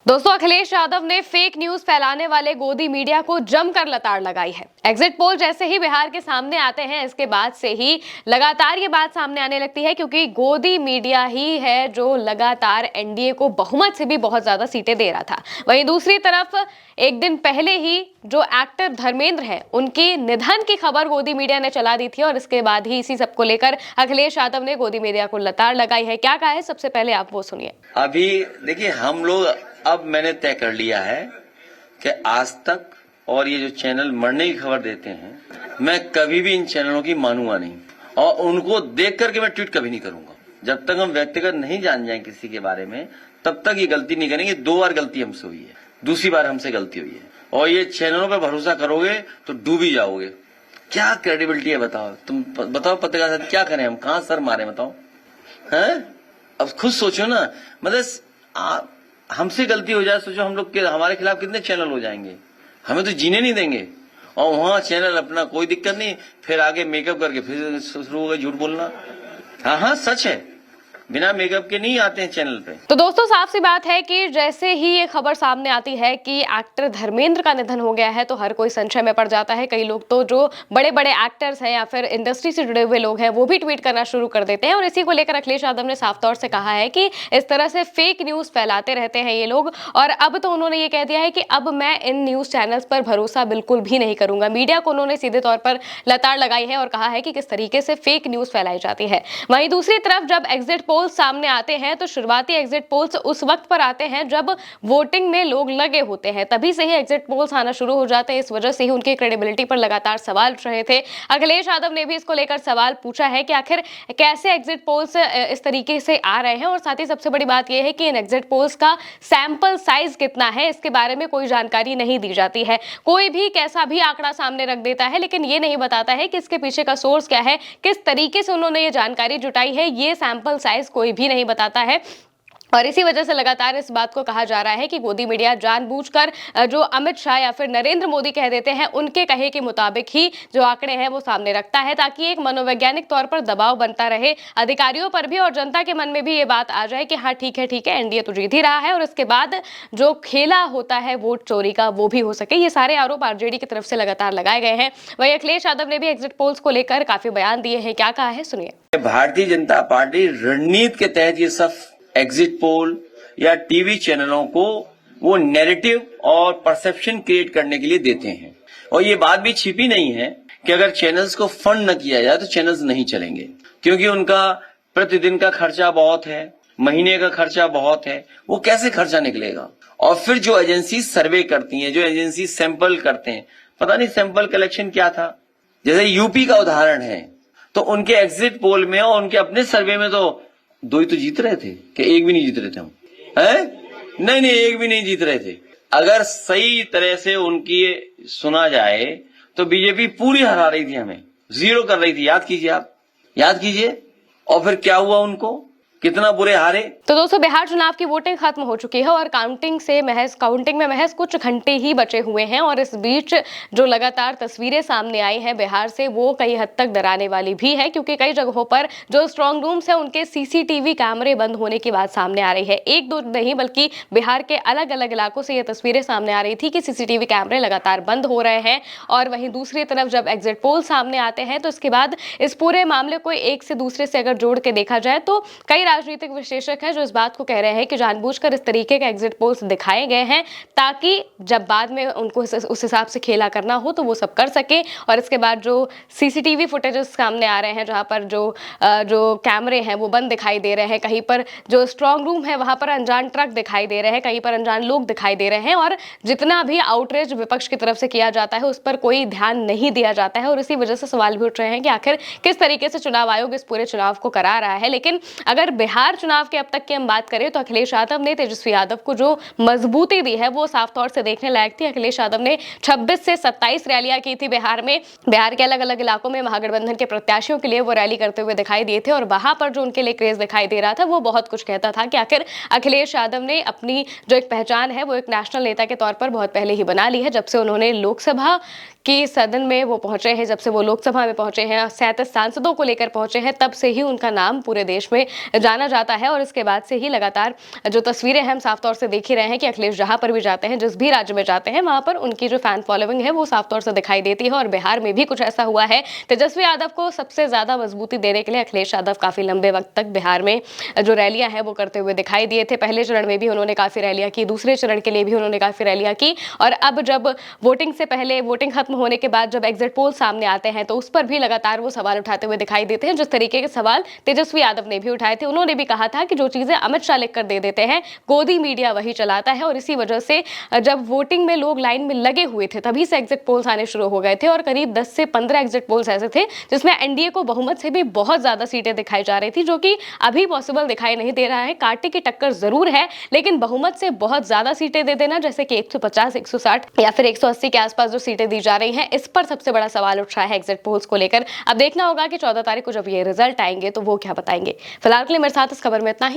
दोस्तों, अखिलेश यादव ने fake news फैलाने वाले गोदी मीडिया को जमकर लताड़ लगाई है। एग्जिट पोल जैसे ही बिहार के सामने आते हैं, इसके बाद से ही लगातार ये बात सामने आने लगती है, क्योंकि गोदी मीडिया ही है जो लगातार एनडीए को बहुमत से भी बहुत ज्यादा सीटें दे रहा था। वहीं दूसरी तरफ एक दिन पहले ही जो एक्टर धर्मेंद्र हैं, उनके निधन की खबर गोदी मीडिया ने चला दी थी और इसके बाद ही इसी सब को लेकर अखिलेश यादव ने गोदी मीडिया को लताड़ लगाई है। क्या कहा है, सबसे पहले आप वो सुनिए। अभी देखिए, हम लोग अब मैंने तय कर लिया है कि आज तक और ये जो चैनल मरने की खबर देते हैं, मैं कभी भी इन चैनलों की मानूंगा नहीं और उनको देख करके मैं ट्वीट कभी नहीं करूंगा। जब तक हम व्यक्तिगत नहीं जान जाए किसी के बारे में, तब तक ये गलती नहीं करेंगे। 2 बार गलती हमसे हुई है, दूसरी बार हमसे गलती हुई है और ये चैनलों पर भरोसा करोगे तो डूब ही जाओगे। क्या क्रेडिबिलिटी है बताओ, तुम बताओ पत्रकार साथ क्या करें, हम कहां सर मारे बताओ हैं? अब खुद सोचो ना, मतलब हमसे गलती हो जाए, सोचो हम लोग के हमारे खिलाफ कितने चैनल हो जाएंगे, हमें तो जीने नहीं देंगे। और वहां चैनल अपना कोई दिक्कत नहीं, फिर आगे मेकअप करके फिर शुरू हो गए झूठ बोलना। हाँ सच है, बिना मेकअप के नहीं आते हैं चैनल पे। तो दोस्तों, साफ सी बात है कि जैसे ही ये खबर सामने आती है कि एक्टर धर्मेंद्र का निधन हो गया है, तो हर कोई संशय में पड़ जाता है। कई लोग तो जो बड़े बड़े एक्टर्स हैं या फिर इंडस्ट्री से जुड़े हुए लोग हैं, वो भी ट्वीट करना शुरू कर देते हैं और इसी को लेकर अखिलेश यादव ने साफ तौर से कहा है कि इस तरह से फेक न्यूज फैलाते रहते हैं ये लोग। और अब तो उन्होंने ये कह दिया है कि अब मैं इन न्यूज चैनल्स पर भरोसा बिल्कुल भी नहीं करूंगा। मीडिया को उन्होंने सीधे तौर पर लताड़ लगाई है और कहा है कि किस तरीके से फेक न्यूज फैलाई जाती है। वहीं दूसरी तरफ जब एग्जिट पोल सामने आते हैं, तो शुरुआती एग्जिट पोल्स उस वक्त पर आते हैं जब वोटिंग में लोग लगे होते हैं, तभी से ही एग्जिट पोल्स आना शुरू हो जाते हैं। इस वजह से ही उनकी क्रेडिबिलिटी पर लगातार सवाल उठ रहे थे। अखिलेश यादव ने भी इसको लेकर सवाल पूछा है कि आखिर कैसे एग्जिट पोल्स इस तरीके से आ रहे हैं और साथ ही सबसे बड़ी बात यह है कि इन एग्जिट पोल्स का सैंपल साइज कितना है, इसके बारे में कोई जानकारी नहीं दी जाती है। कोई भी कैसा भी आंकड़ा सामने रख देता है, लेकिन ये नहीं बताता है कि इसके पीछे का सोर्स क्या है, किस तरीके से उन्होंने ये जानकारी जुटाई है। ये सैंपल साइज कोई भी नहीं बताता है और इसी वजह से लगातार इस बात को कहा जा रहा है कि गोदी मीडिया जानबूझकर जो अमित शाह या फिर नरेंद्र मोदी कह देते हैं, उनके कहे के मुताबिक ही जो आंकड़े हैं वो सामने रखता है, ताकि एक मनोवैज्ञानिक तौर पर दबाव बनता रहे अधिकारियों पर भी और जनता के मन में भी ये बात आ जाए कि हाँ ठीक है, एनडीए तो जीत ही रहा है और इसके बाद जो खेला होता है वोट चोरी का, वो भी हो सके। ये सारे आरोप आरजेडी की तरफ से लगातार लगाए गए हैं। वहीं अखिलेश यादव ने भी एग्जिट पोल्स को लेकर काफी बयान दिए हैं। क्या कहा है, सुनिए। भारतीय जनता पार्टी रणनीति के तहत ये सब एग्जिट पोल या टीवी चैनलों को वो नैरेटिव और परसेप्शन क्रिएट करने के लिए देते हैं। और ये बात भी छिपी नहीं है कि अगर चैनल्स को फंड न किया जाए तो चैनल्स नहीं चलेंगे, क्योंकि उनका प्रतिदिन का खर्चा बहुत है, महीने का खर्चा बहुत है, वो कैसे खर्चा निकलेगा। और फिर जो एजेंसी सर्वे करती हैं, जो एजेंसी सैंपल करते हैं, पता नहीं सैंपल कलेक्शन क्या था। जैसे यूपी का उदाहरण है, तो उनके एग्जिट पोल में और उनके अपने सर्वे में तो 2 ही तो जीत रहे थे, कि एक भी नहीं जीत रहे थे हम, हैं? नहीं, एक भी नहीं जीत रहे थे। अगर सही तरह से उनकी सुना जाए तो बीजेपी पूरी हरा रही थी, हमें 0 कर रही थी। याद कीजिए, आप याद कीजिए। और फिर क्या हुआ, उनको कितना बुरे हारे। तो दोस्तों, बिहार चुनाव की वोटिंग खत्म हो चुकी है और काउंटिंग में महज कुछ घंटे ही बचे हुए हैं और इस बीच जो लगातार तस्वीरें सामने आई हैं बिहार से, वो कई हद तक डराने वाली भी है, क्योंकि कई जगहों पर जो स्ट्रांग रूम्स हैं उनके सीसीटीवी कैमरे बंद होने की बात सामने आ रही है। 1-2 नहीं बल्कि बिहार के अलग अलग इलाकों से ये तस्वीरें सामने आ रही थी कि सीसीटीवी कैमरे लगातार बंद हो रहे हैं। और वहीं दूसरी तरफ जब एग्जिट पोल सामने आते हैं, तो इसके बाद इस पूरे मामले को एक से दूसरे से अगर जोड़ के देखा जाए, तो कई राजनीतिक विश्लेषक हैं जो इस बात को कह रहे हैं कि जानबूझकर इस तरीके के एग्जिट पोल्स दिखाए गए हैं, ताकि जब बाद में उनको उस हिसाब से खेला करना हो तो वो सब कर सके। और इसके बाद जो सीसीटीवी फुटेजेस सामने आ रहे हैं, जहां पर जो कैमरे हैं वो बंद दिखाई दे रहे हैं, कहीं पर जो स्ट्रांग रूम है वहां पर अनजान ट्रक दिखाई दे रहे हैं, कहीं पर अनजान लोग दिखाई दे रहे हैं और जितना भी आउटरीच विपक्ष की तरफ से किया जाता है उस पर कोई ध्यान नहीं दिया जाता है। और इसी वजह से सवाल भी उठ रहे हैं कि आखिर किस तरीके से चुनाव आयोग इस पूरे चुनाव को करा रहा है। लेकिन अगर बिहार चुनाव के अब तक की हम बात करें, तो अखिलेश यादव ने तेजस्वी यादव को जो मजबूती दी है वो साफ तौर से देखने लायक थी। अखिलेश यादव ने 26 से 27 रैलियां की थी बिहार में। बिहार के अलग अलग इलाकों में महागठबंधन के प्रत्याशियों के लिए वो रैली करते हुए दिखाई दिए थे और वहां पर जो उनके लिए क्रेज दिखाई दे रहा था वो बहुत कुछ कहता था कि आखिर अखिलेश यादव ने अपनी जो एक पहचान है वो एक नेशनल नेता के तौर पर बहुत पहले ही बना ली है। जब से उन्होंने लोकसभा कि सदन में वो पहुंचे हैं, जब से वो लोकसभा में पहुंचे हैं, 37 सांसदों को लेकर पहुंचे हैं, तब से ही उनका नाम पूरे देश में जाना जाता है और इसके बाद से ही लगातार जो तस्वीरें हैं हम साफ तौर से देख ही रहे हैं कि अखिलेश जहां पर भी जाते हैं, जिस भी राज्य में जाते हैं, वहां पर उनकी जो फैन फॉलोइंग है वो साफ तौर से दिखाई देती है। और बिहार में भी कुछ ऐसा हुआ है। तेजस्वी यादव को सबसे ज्यादा मजबूती देने के लिए अखिलेश यादव काफी लंबे वक्त तक बिहार में जो रैलियां हैं वो करते हुए दिखाई दिए थे। पहले चरण में भी उन्होंने काफी रैलियां की, दूसरे चरण के लिए भी उन्होंने काफी रैलियां की, और अब जब वोटिंग से पहले, वोटिंग खत्म होने के बाद जब एग्जिट पोल सामने आते हैं तो उस पर भी लगातार वो सवाल उठाते हुए दिखाई देते हैं। जिस तरीके के सवाल तेजस्वी यादव ने भी उठाए थे, उन्होंने भी कहा था कि जो चीजें अमित शाह लिख कर दे देते हैं, गोदी मीडिया वही चलाता है, और इसी वजह से जब वोटिंग में लोग लाइन में लगे हुए थे तभी से एग्जिट पोल्स आने शुरू हो गए थे, और करीब 10 से 15 एग्जिट पोल्स ऐसे थे जिसमें एनडीए को बहुमत से भी बहुत ज्यादा सीटें दिखाई जा रही थी, जो कि अभी पॉसिबल दिखाई नहीं दे रहा है। कांटे की टक्कर जरूर है, लेकिन बहुमत से बहुत ज्यादा सीटें दे देना, जैसे कि 150, 160 या फिर 180 के आसपास जो सीटें दी जा रही हैं, इस पर सबसे बड़ा सवाल उठ रहा है एग्जिट पोल्स को लेकर। अब देखना होगा कि 14 तारीख को जब ये रिजल्ट आएंगे तो वो क्या बताएंगे। फिलहाल के लिए मेरे साथ इस खबर में इतना ही।